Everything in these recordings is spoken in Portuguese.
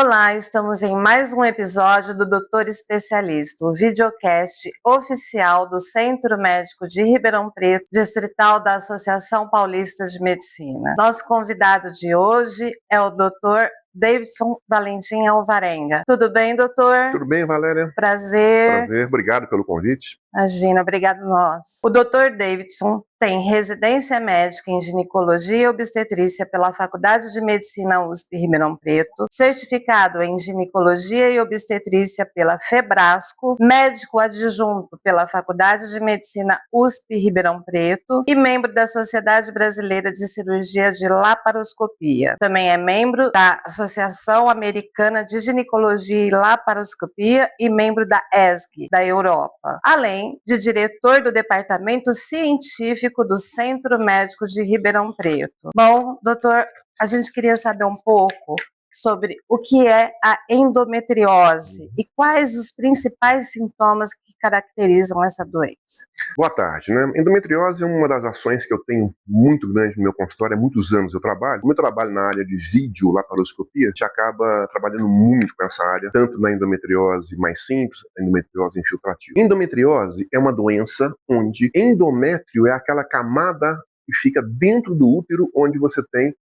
Olá, estamos em mais um episódio do Doutor Especialista, o videocast oficial do Centro Médico de Ribeirão Preto, distrital da Associação Paulista de Medicina. Nosso convidado de hoje é o Dr. Davidson Valentim Alvarenga. Tudo bem, doutor? Tudo bem, Valéria? Prazer. Prazer, obrigado pelo convite. Imagina, obrigado nós. O Dr. Davidson tem residência médica em ginecologia e obstetrícia pela Faculdade de Medicina USP Ribeirão Preto, certificado em ginecologia e obstetrícia pela Febrasco, médico adjunto pela Faculdade de Medicina USP Ribeirão Preto e membro da Sociedade Brasileira de Cirurgia de Laparoscopia. Também é membro da Associação Americana de Ginecologia e Laparoscopia e membro da ESG, da Europa. Além de diretor do Departamento Científico do Centro Médico de Ribeirão Preto. Bom, doutor, a gente queria saber um pouco sobre o que é a endometriose e quais os principais sintomas que caracterizam essa doença. Boa tarde, né? Endometriose é uma das ações que eu tenho muito grande no meu consultório, há muitos anos eu trabalho. Como eu trabalho na área de vídeo laparoscopia, a gente acaba trabalhando muito com essa área, tanto na endometriose mais simples, a endometriose infiltrativa. Endometriose é uma doença onde endométrio é aquela camada que fica dentro do útero onde você tem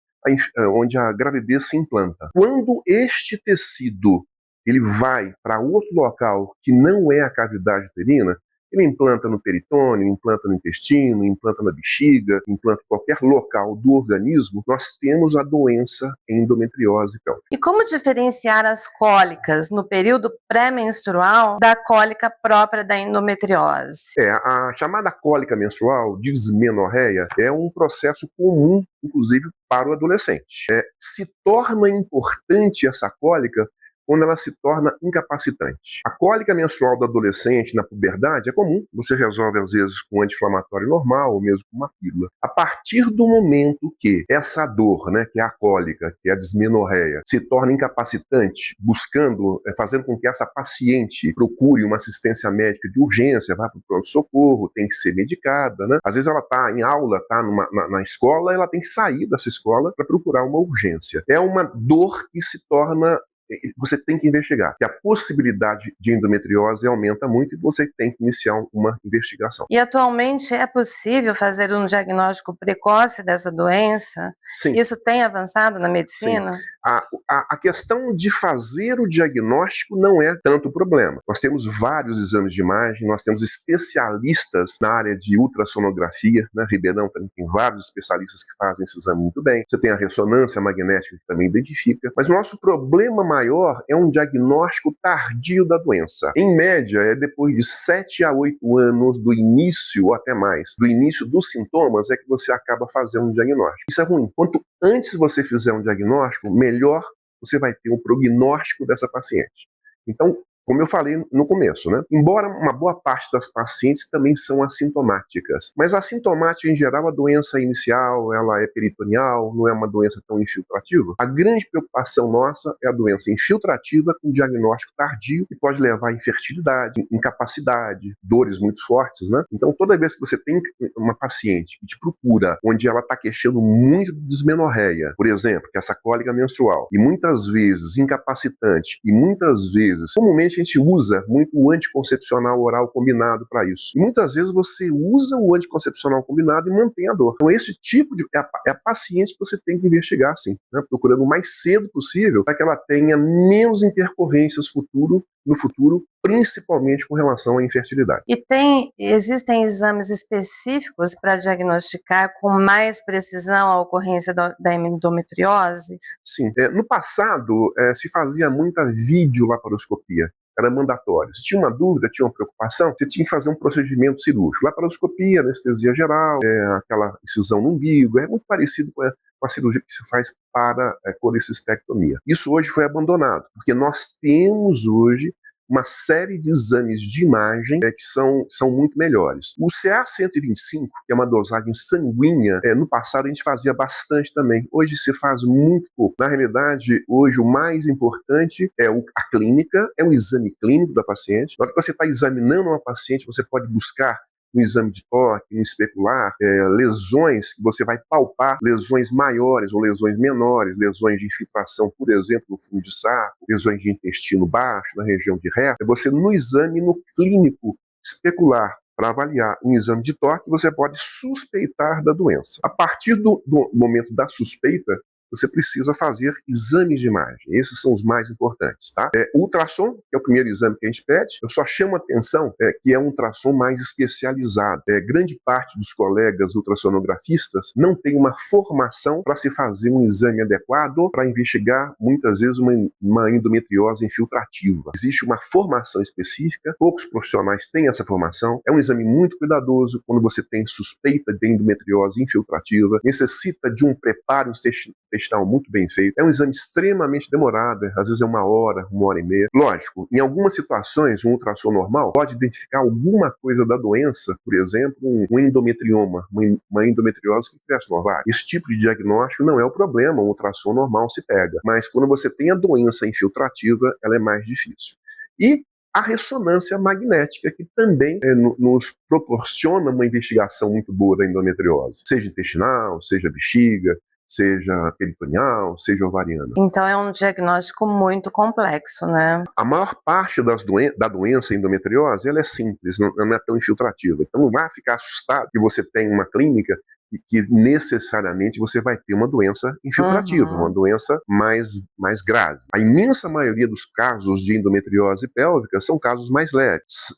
onde a gravidez se implanta. Quando este tecido ele vai para outro local que não é a cavidade uterina, ele implanta no peritônio, implanta no intestino, implanta na bexiga, implanta em qualquer local do organismo, nós temos a doença endometriose pélvica. E como diferenciar as cólicas no período pré-menstrual da cólica própria da endometriose? A chamada cólica menstrual, dismenorreia, é um processo comum, inclusive, para o adolescente. Se torna importante essa cólica quando ela se torna incapacitante. A cólica menstrual do adolescente na puberdade é comum, você resolve às vezes com um anti-inflamatório normal ou mesmo com uma pílula. A partir do momento que essa dor, que é a cólica, que é a dismenorreia, se torna incapacitante, fazendo com que essa paciente procure uma assistência médica de urgência, vá para o pronto-socorro, tem que ser medicada, Às vezes ela está em aula, está na escola, ela tem que sair dessa escola para procurar uma urgência. É uma dor que se torna você tem que investigar, que a possibilidade de endometriose aumenta muito e você tem que iniciar uma investigação. E atualmente é possível fazer um diagnóstico precoce dessa doença? Sim. Isso tem avançado na medicina? Sim. A questão de fazer o diagnóstico não é tanto problema. Nós temos vários exames de imagem, nós temos especialistas na área de ultrassonografia, Ribeirão também tem vários especialistas que fazem esse exame muito bem. Você tem a ressonância magnética que também identifica, mas o nosso problema maior é um diagnóstico tardio da doença. Em média, é depois de 7 a 8 anos do início, ou até mais, do início dos sintomas, é que você acaba fazendo um diagnóstico. Isso é ruim. Quanto antes você fizer um diagnóstico, melhor você vai ter um prognóstico dessa paciente. Então, como eu falei no começo, Embora uma boa parte das pacientes também são assintomáticas, mas assintomática em geral, a doença inicial, ela é peritoneal, não é uma doença tão infiltrativa. A grande preocupação nossa é a doença infiltrativa com diagnóstico tardio, que pode levar a infertilidade, incapacidade, dores muito fortes, Então, toda vez que você tem uma paciente que te procura, onde ela está queixando muito de dismenorreia, por exemplo, que é essa cólica menstrual, e muitas vezes incapacitante, e muitas vezes, comumente a gente usa muito o anticoncepcional oral combinado para isso. E muitas vezes você usa o anticoncepcional combinado e mantém a dor. Então esse tipo de... é a paciente que você tem que investigar, sim, procurando o mais cedo possível para que ela tenha menos intercorrências no futuro, principalmente com relação à infertilidade. E existem exames específicos para diagnosticar com mais precisão a ocorrência da endometriose? Sim. No passado, se fazia muita videolaparoscopia. Era mandatório. Se tinha uma dúvida, tinha uma preocupação, você tinha que fazer um procedimento cirúrgico. Laparoscopia, anestesia geral, aquela incisão no umbigo, é muito parecido com a cirurgia que se faz para colecistectomia. Isso hoje foi abandonado, porque nós temos hoje uma série de exames de imagem que são muito melhores. O CA-125, que é uma dosagem sanguínea, no passado a gente fazia bastante também. Hoje se faz muito pouco. Na realidade, hoje o mais importante é a clínica, é o exame clínico da paciente. Na hora que você está examinando uma paciente, você pode buscar no exame de toque, no especular, lesões que você vai palpar, lesões maiores ou lesões menores, lesões de infiltração, por exemplo, no fundo de saco, lesões de intestino baixo, na região de reto. Você, no exame, no clínico especular, para avaliar um exame de toque, você pode suspeitar da doença. A partir do momento da suspeita, você precisa fazer exames de imagem. Esses são os mais importantes, tá? Ultrassom, que é o primeiro exame que a gente pede, eu só chamo a atenção que é um ultrassom mais especializado. Grande parte dos colegas ultrassonografistas não tem uma formação para se fazer um exame adequado para investigar, muitas vezes, uma endometriose infiltrativa. Existe uma formação específica, poucos profissionais têm essa formação, é um exame muito cuidadoso quando você tem suspeita de endometriose infiltrativa, necessita de um preparo intestinal muito bem feito, é um exame extremamente demorado, às vezes é 1 hora e meia. Lógico, em algumas situações, um ultrassom normal pode identificar alguma coisa da doença, por exemplo, um endometrioma, uma endometriose que cresce no ovário. Esse tipo de diagnóstico não é o problema, um ultrassom normal se pega, mas quando você tem a doença infiltrativa, ela é mais difícil. E a ressonância magnética, que também nos proporciona uma investigação muito boa da endometriose, seja intestinal, seja bexiga, seja peritoneal, seja ovariana. Então é um diagnóstico muito complexo, né? A maior parte da doença endometriose, ela é simples, não é tão infiltrativa. Então não vai ficar assustado que você tem uma clínica e que necessariamente você vai ter uma doença infiltrativa, uma doença mais grave. A imensa maioria dos casos de endometriose pélvica são casos mais leves.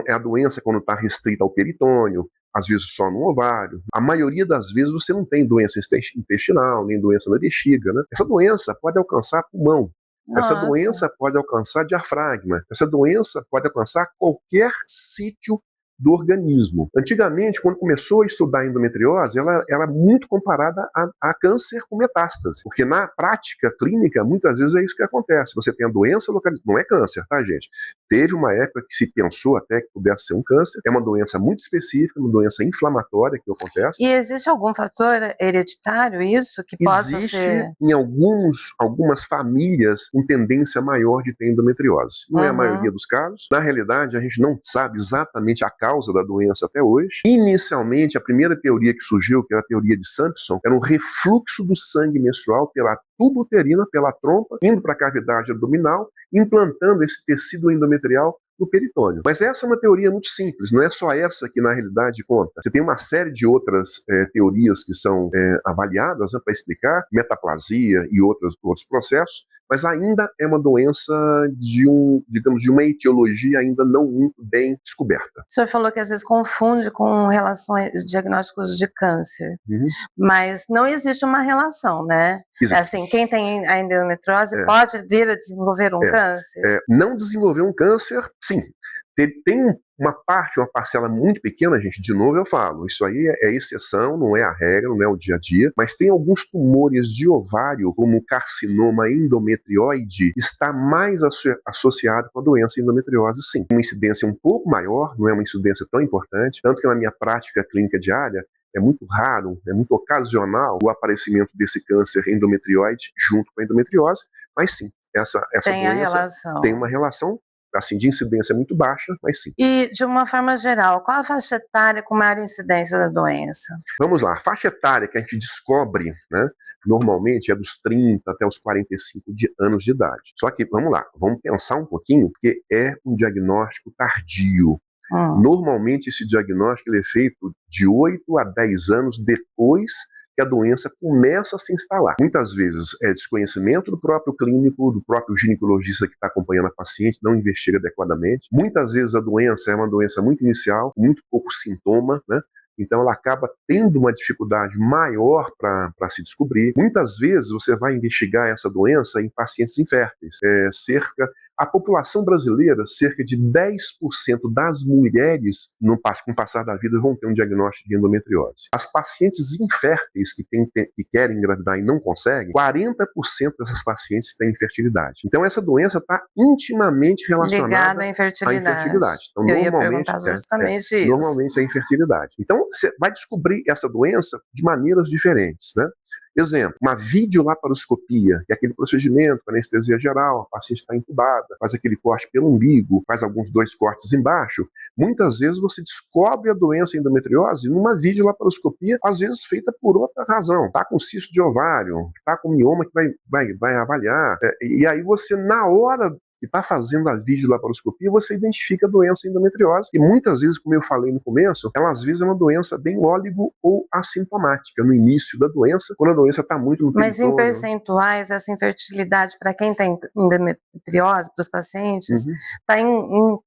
É a doença quando está restrita ao peritônio, às vezes só no ovário. A maioria das vezes você não tem doença intestinal, nem doença na bexiga, né? Essa doença pode alcançar pulmão. Essa doença pode alcançar diafragma. Essa doença pode alcançar qualquer sítio do organismo. Antigamente, quando começou a estudar a endometriose, ela era muito comparada a câncer com metástase, porque na prática clínica, muitas vezes é isso que acontece. Você tem a doença localizada, não é câncer, tá, gente? Teve uma época que se pensou até que pudesse ser um câncer, é uma doença muito específica, uma doença inflamatória que acontece. E existe algum fator hereditário isso que possa ser? Existe em algumas famílias com tendência maior de ter endometriose. Não é a maioria dos casos. Na realidade, a gente não sabe exatamente a causa da doença até hoje. Inicialmente, a primeira teoria que surgiu, que era a teoria de Sampson, era um refluxo do sangue menstrual pela tuba uterina, pela trompa, indo para a cavidade abdominal, implantando esse tecido endometrial no peritônio. Mas essa é uma teoria muito simples, não é só essa que na realidade conta. Você tem uma série de outras teorias que são avaliadas para explicar metaplasia e outros processos, mas ainda é uma doença de uma etiologia ainda não muito bem descoberta. O senhor falou que às vezes confunde com relações, diagnósticos de câncer, mas não existe uma relação, né? Existe. Assim, quem tem a endometriose pode vir a desenvolver um câncer? Não desenvolver um câncer, sim. Tem uma parcela muito pequena, gente, de novo eu falo, isso aí é exceção, não é a regra, não é o dia a dia, mas tem alguns tumores de ovário, como o carcinoma endometrioide, está mais associado com a doença endometriose, sim. Uma incidência um pouco maior, não é uma incidência tão importante, tanto que na minha prática clínica diária, é muito raro, é muito ocasional o aparecimento desse câncer endometrioide junto com a endometriose, mas sim, essa doença tem uma relação, assim, de incidência muito baixa, mas sim. E, de uma forma geral, qual a faixa etária com maior incidência da doença? Vamos lá, a faixa etária que a gente descobre, né, normalmente é dos 30 até os 45 anos de idade. Só que, vamos lá, vamos pensar um pouquinho, porque é um diagnóstico tardio. Normalmente esse diagnóstico ele é feito de 8 a 10 anos depois que a doença começa a se instalar. Muitas vezes é desconhecimento do próprio clínico, do próprio ginecologista que está acompanhando a paciente, não investiga adequadamente. Muitas vezes a doença é uma doença muito inicial, muito pouco sintoma, né? Então ela acaba tendo uma dificuldade maior para se descobrir. Muitas vezes você vai investigar essa doença em pacientes inférteis. A população brasileira, cerca de 10% das mulheres, com o passar da vida, vão ter um diagnóstico de endometriose. As pacientes inférteis que querem engravidar e não conseguem, 40% dessas pacientes têm infertilidade. Então essa doença está intimamente relacionada ligada à infertilidade. Então, eu ia perguntar justamente isso. Normalmente é a infertilidade. Então, Então, você vai descobrir essa doença de maneiras diferentes, né? Exemplo, uma videolaparoscopia, que é aquele procedimento com anestesia geral, a paciente está entubada, faz aquele corte pelo umbigo, faz alguns 2 cortes embaixo. Muitas vezes você descobre a doença endometriose numa videolaparoscopia, às vezes feita por outra razão. Está com cisto de ovário, está com mioma que vai avaliar. E aí você, na hora que está fazendo a videolaparoscopia, você identifica a doença endometriose. E muitas vezes, como eu falei no começo, ela às vezes é uma doença bem óligo ou assintomática no início da doença, quando a doença está muito no peritônio. Mas em percentuais, essa infertilidade para quem tem endometriose, para os pacientes, está em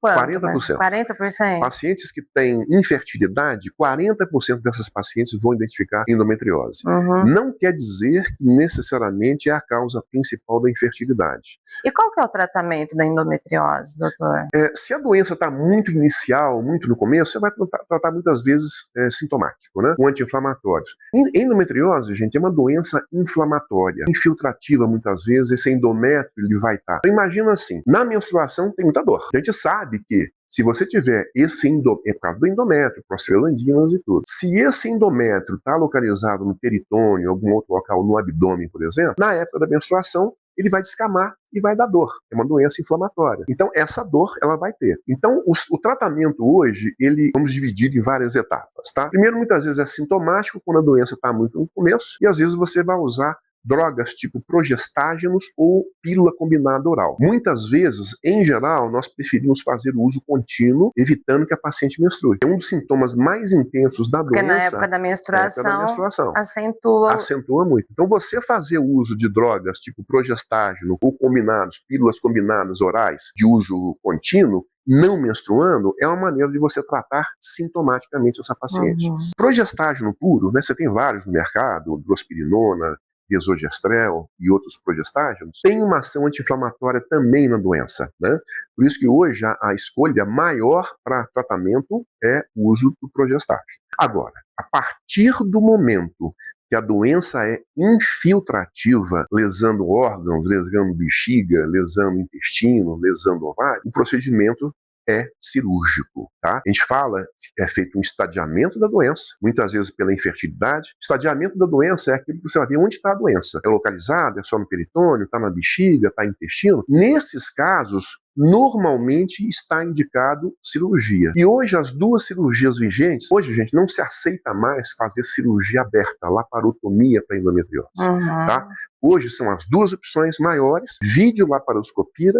quanto? 40%. 40%? Pacientes que têm infertilidade, 40% dessas pacientes vão identificar endometriose. Não quer dizer que necessariamente é a causa principal da infertilidade. E qual que é o tratamento da endometriose, doutor? Se a doença está muito inicial, muito no começo, você vai tratar muitas vezes sintomático, né? Com anti-inflamatórios. Endometriose, gente, é uma doença inflamatória, infiltrativa muitas vezes, esse endométrio ele vai estar. Então imagina assim, na menstruação tem muita dor. A gente sabe que se você tiver esse é por causa do endométrio, prostaglandinas e tudo. Se esse endométrio está localizado no peritônio, algum outro local no abdômen, por exemplo, na época da menstruação, ele vai descamar e vai dar dor. É uma doença inflamatória. Então, essa dor, ela vai ter. Então, o tratamento hoje, vamos dividir em várias etapas, tá? Primeiro, muitas vezes é sintomático, quando a doença está muito no começo, e às vezes você vai usar drogas tipo progestágenos ou pílula combinada oral. Muitas vezes, em geral, nós preferimos fazer o uso contínuo, evitando que a paciente menstrue. É um dos sintomas mais intensos da doença. Porque na época da menstruação, acentua muito. Então, você fazer o uso de drogas tipo progestágeno ou combinados, pílulas combinadas orais de uso contínuo, não menstruando, é uma maneira de você tratar sintomaticamente essa paciente. Progestágeno puro, né, você tem vários no mercado, drospirinona, desogestrel e outros progestágenos, tem uma ação anti-inflamatória também na doença, né? Por isso que hoje a escolha maior para tratamento é o uso do progestágeno. Agora, a partir do momento que a doença é infiltrativa, lesando órgãos, lesando bexiga, lesando intestino, lesando ovário, o procedimento é cirúrgico, tá? A gente fala, é feito um estadiamento da doença, muitas vezes pela infertilidade. Estadiamento da doença é aquilo que você vai ver onde está a doença. É localizada, é só no peritônio, está na bexiga, está no intestino. Nesses casos, normalmente está indicado cirurgia. E hoje as duas cirurgias vigentes, hoje, gente, não se aceita mais fazer cirurgia aberta, laparotomia para endometriose, tá? Hoje são as duas opções maiores, videolaparoscopia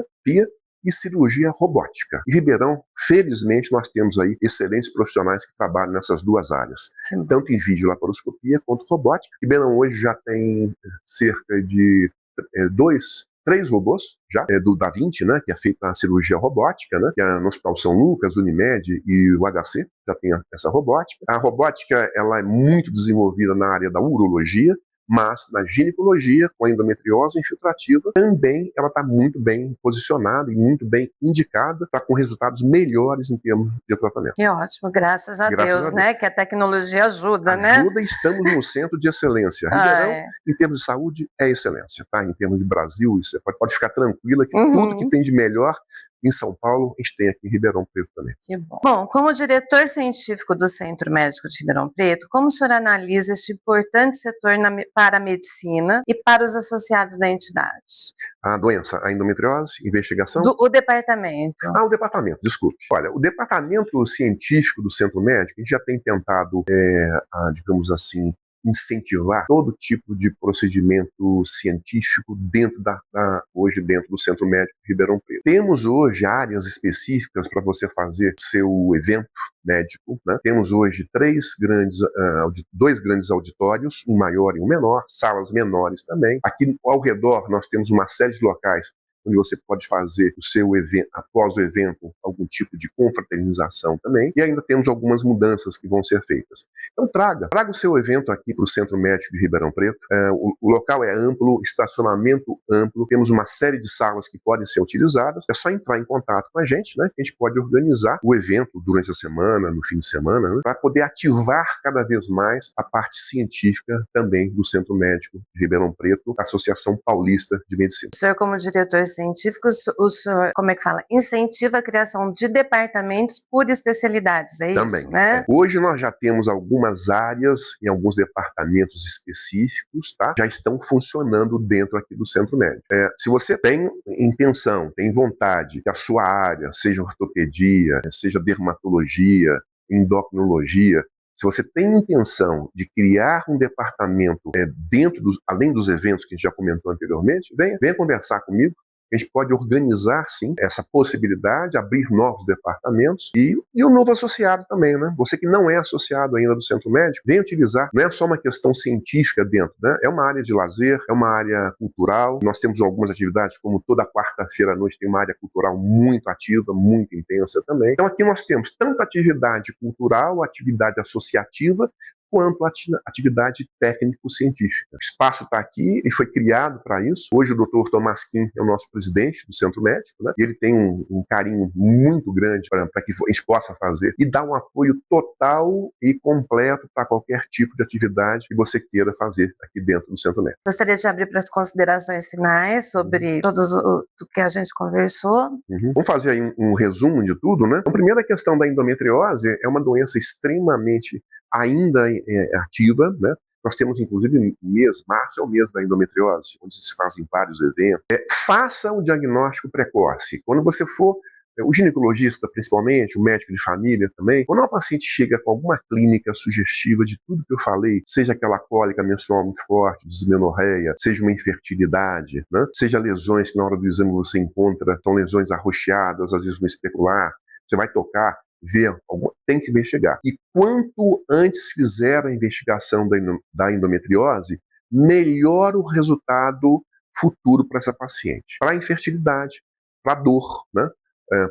e cirurgia robótica. Em Ribeirão, felizmente, nós temos aí excelentes profissionais que trabalham nessas duas áreas, tanto em videolaparoscopia quanto robótica. Ribeirão hoje já tem cerca de 3 robôs já, do Da Vinci, né, que é feita a cirurgia robótica, né, que é no Hospital São Lucas, Unimed e o HC, já tem essa robótica. A robótica, ela é muito desenvolvida na área da urologia, mas na ginecologia, com a endometriose infiltrativa, também ela está muito bem posicionada e muito bem indicada, está com resultados melhores em termos de tratamento. Que ótimo, graças a Deus, né? Que a tecnologia ajuda, né? Ajuda, e estamos no centro de excelência. Ribeirão, em termos de saúde, é excelência, tá? Em termos de Brasil, você pode ficar tranquila que tudo que tem de melhor em São Paulo, a gente tem aqui em Ribeirão Preto também. Que bom. Bom, como diretor científico do Centro Médico de Ribeirão Preto, como o senhor analisa este importante setor para a medicina e para os associados da entidade? A doença, a endometriose, investigação? O departamento. O departamento, desculpe. Olha, o departamento científico do Centro Médico, a gente já tem tentado, digamos assim, incentivar todo tipo de procedimento científico hoje dentro do Centro Médico de Ribeirão Preto. Temos hoje áreas específicas para você fazer seu evento médico, né? Temos hoje 2 grandes auditórios, um maior e um menor, salas menores também. Aqui ao redor nós temos uma série de locais onde você pode fazer o seu evento, após o evento, algum tipo de confraternização também, e ainda temos algumas mudanças que vão ser feitas. Então traga o seu evento aqui para o Centro Médico de Ribeirão Preto. O local é amplo, estacionamento amplo, temos uma série de salas que podem ser utilizadas, é só entrar em contato com a gente, né, que a gente pode organizar o evento durante a semana, no fim de semana, né, para poder ativar cada vez mais a parte científica também do Centro Médico de Ribeirão Preto, Associação Paulista de Medicina. O senhor, como diretor científicos, o senhor, como é que fala? Incentiva a criação de departamentos por especialidades, é Também, isso, né? Hoje nós já temos algumas áreas e alguns departamentos específicos, tá? Já estão funcionando dentro aqui do Centro Médico. Se você tem intenção, tem vontade que a sua área seja ortopedia, seja dermatologia, endocrinologia, se você tem intenção de criar um departamento além dos eventos que a gente já comentou anteriormente, venha conversar comigo. A gente pode organizar, sim, essa possibilidade, abrir novos departamentos e o novo associado também, né? Você que não é associado ainda do Centro Médico, vem utilizar. Não é só uma questão científica dentro, né? É uma área de lazer, é uma área cultural. Nós temos algumas atividades, como toda quarta-feira à noite tem uma área cultural muito ativa, muito intensa também. Então aqui nós temos tanto atividade cultural, atividade associativa, quanto a atividade técnico-científica. O espaço está aqui e foi criado para isso. Hoje o Dr. Tomás Kim é o nosso presidente do Centro Médico, né? E ele tem um carinho muito grande para que a gente possa fazer e dar um apoio total e completo para qualquer tipo de atividade que você queira fazer aqui dentro do Centro Médico. Gostaria de abrir para as considerações finais sobre tudo que a gente conversou. Vamos fazer aí um resumo de tudo, né? Então, primeiro, a questão da endometriose é uma doença extremamente ainda ativa, né? Nós temos, inclusive, março é o mês da endometriose, onde se fazem vários eventos. Faça o diagnóstico precoce. Quando você for, o ginecologista, principalmente, o médico de família também, quando uma paciente chega com alguma clínica sugestiva de tudo que eu falei, seja aquela cólica menstrual muito forte, dismenorreia, seja uma infertilidade, né? Seja lesões que na hora do exame você encontra, são lesões arroxeadas, às vezes no especular, você vai tocar, ver, tem que investigar. E quanto antes fizer a investigação da endometriose, melhor o resultado futuro para essa paciente. Para a infertilidade, para a dor, né?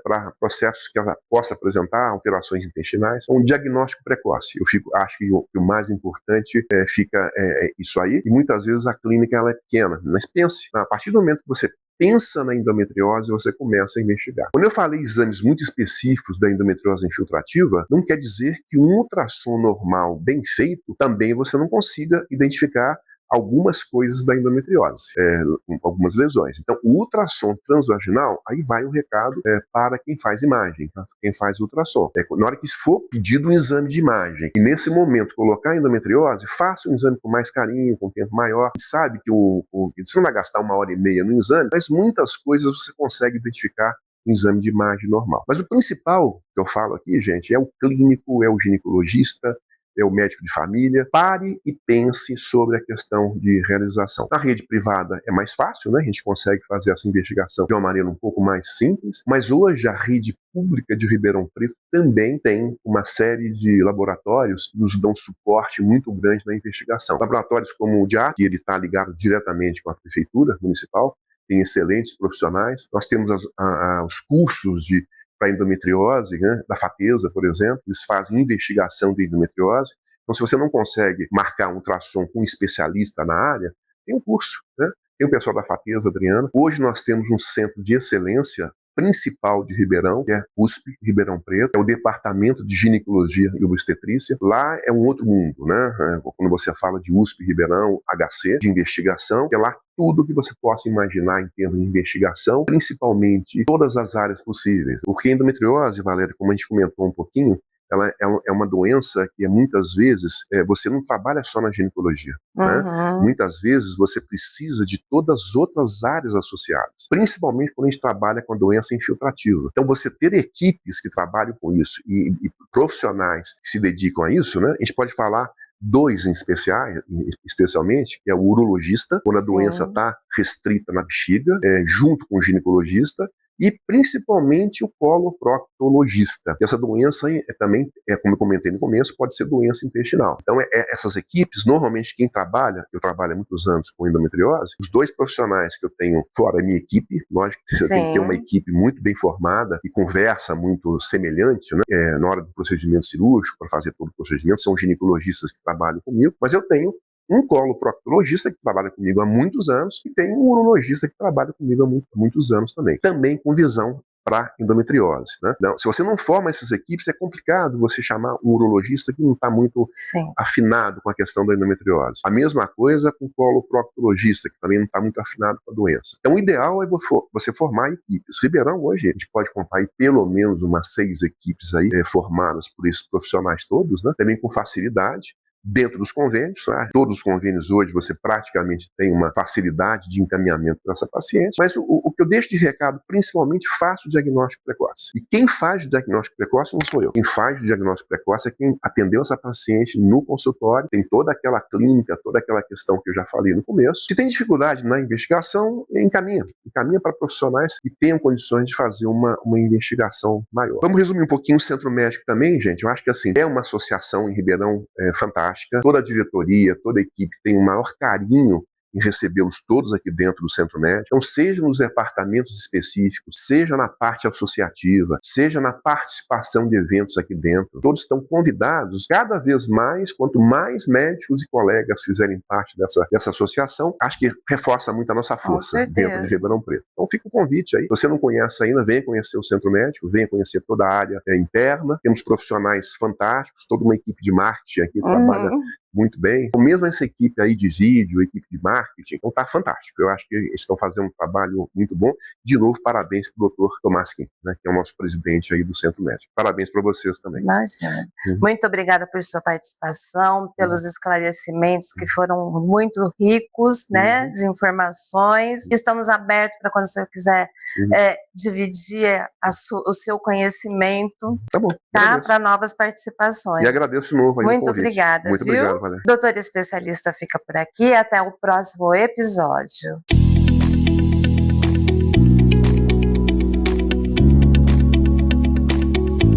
Para processos que ela possa apresentar, alterações intestinais, um diagnóstico precoce. Acho que o mais importante fica isso aí, e muitas vezes a clínica ela é pequena, mas pense, a partir do momento que você pensa na endometriose, você começa a investigar. Quando eu falei exames muito específicos da endometriose infiltrativa, não quer dizer que um ultrassom normal bem feito também você não consiga identificar algumas coisas da endometriose, algumas lesões. Então, o ultrassom transvaginal, aí vai o recado para quem faz imagem, quem faz ultrassom. Na hora que for pedido um exame de imagem, e nesse momento colocar a endometriose, faça um exame com mais carinho, com tempo maior. A gente sabe que você não vai gastar 1h30 no exame, mas muitas coisas você consegue identificar no exame de imagem normal. Mas o principal que eu falo aqui, gente, é o clínico, é o ginecologista, é o médico de família. Pare e pense sobre a questão de realização. Na rede privada é mais fácil, né? A gente consegue fazer essa investigação de uma maneira um pouco mais simples, mas hoje a rede pública de Ribeirão Preto também tem uma série de laboratórios que nos dão suporte muito grande na investigação. Laboratórios como o DIAT, que ele está ligado diretamente com a prefeitura municipal, tem excelentes profissionais. Nós temos os cursos para endometriose, né, da FATESA, por exemplo, eles fazem investigação de endometriose. Então, se você não consegue marcar um ultrassom com um especialista na área, tem um curso, né? Tem o pessoal da FATESA, Adriana. Hoje nós temos um centro de excelência principal de Ribeirão, que é USP Ribeirão Preto, é o Departamento de Ginecologia e Obstetrícia. Lá é um outro mundo, né? Quando você fala de USP Ribeirão, HC, de investigação, é lá tudo que você possa imaginar em termos de investigação, principalmente todas as áreas possíveis. Porque a endometriose, Valéria, como a gente comentou um pouquinho, ela é uma doença que muitas vezes você não trabalha só na ginecologia, né? Muitas vezes você precisa de todas as outras áreas associadas, principalmente quando a gente trabalha com a doença infiltrativa. Então você ter equipes que trabalham com isso e profissionais que se dedicam a isso, né? A gente pode falar dois especialmente, que é o urologista, quando a doença está restrita na bexiga, junto com o ginecologista, e principalmente o coloproctologista. Essa doença também, como eu comentei no começo, pode ser doença intestinal. Então, essas equipes, normalmente quem trabalha, eu trabalho há muitos anos com endometriose, os dois profissionais que eu tenho fora a minha equipe, lógico que eu tenho que ter uma equipe muito bem formada e conversa muito semelhante, né? Na hora do procedimento cirúrgico, para fazer todo o procedimento, são ginecologistas que trabalham comigo, mas eu tenho um coloproctologista que trabalha comigo há muitos anos e tem um urologista que trabalha comigo há muitos anos também com visão para endometriose, né? Não, se você não forma essas equipes, é complicado você chamar um urologista que não está muito afinado com a questão da endometriose. A mesma coisa com o coloproctologista, que também não está muito afinado com a doença. Então, o ideal é você formar equipes. Ribeirão, hoje, a gente pode contar aí pelo menos umas 6 equipes aí, formadas por esses profissionais todos, né? Também com facilidade. Dentro dos convênios, né? Todos os convênios hoje você praticamente tem uma facilidade de encaminhamento para essa paciente, mas o que eu deixo de recado, principalmente, faça o diagnóstico precoce. E quem faz o diagnóstico precoce não sou eu. Quem faz o diagnóstico precoce é quem atendeu essa paciente no consultório, tem toda aquela clínica, toda aquela questão que eu já falei no começo. Se tem dificuldade na investigação, encaminha para profissionais que tenham condições de fazer uma investigação maior. Vamos resumir um pouquinho o Centro Médico também, gente. Eu acho que assim, é uma associação em Ribeirão fantástica. Toda a diretoria, toda a equipe tem o maior carinho em recebê-los todos aqui dentro do Centro Médico. Então, seja nos departamentos específicos, seja na parte associativa, seja na participação de eventos aqui dentro, todos estão convidados cada vez mais. Quanto mais médicos e colegas fizerem parte dessa associação, acho que reforça muito a nossa força dentro de Ribeirão Preto. Então, fica o convite aí. Se você não conhece ainda, venha conhecer o Centro Médico, venha conhecer toda a área interna. Temos profissionais fantásticos, toda uma equipe de marketing aqui que trabalha muito bem. Então, mesmo essa equipe aí de vídeo, equipe de marketing, então tá fantástico. Eu acho que eles estão fazendo um trabalho muito bom. De novo, parabéns para o Dr. Tomás Kim, né, que é o nosso presidente aí do Centro Médico. Parabéns para vocês também. Imagina. Muito obrigada por sua participação, pelos esclarecimentos que foram muito ricos, né, de informações. Estamos abertos para quando o senhor quiser dividir o seu conhecimento, tá bom, para novas participações. E agradeço de novo aí muito o convite. Obrigada, Muito viu? obrigado, Valéria. Doutor Especialista fica por aqui, até o próximo episódio.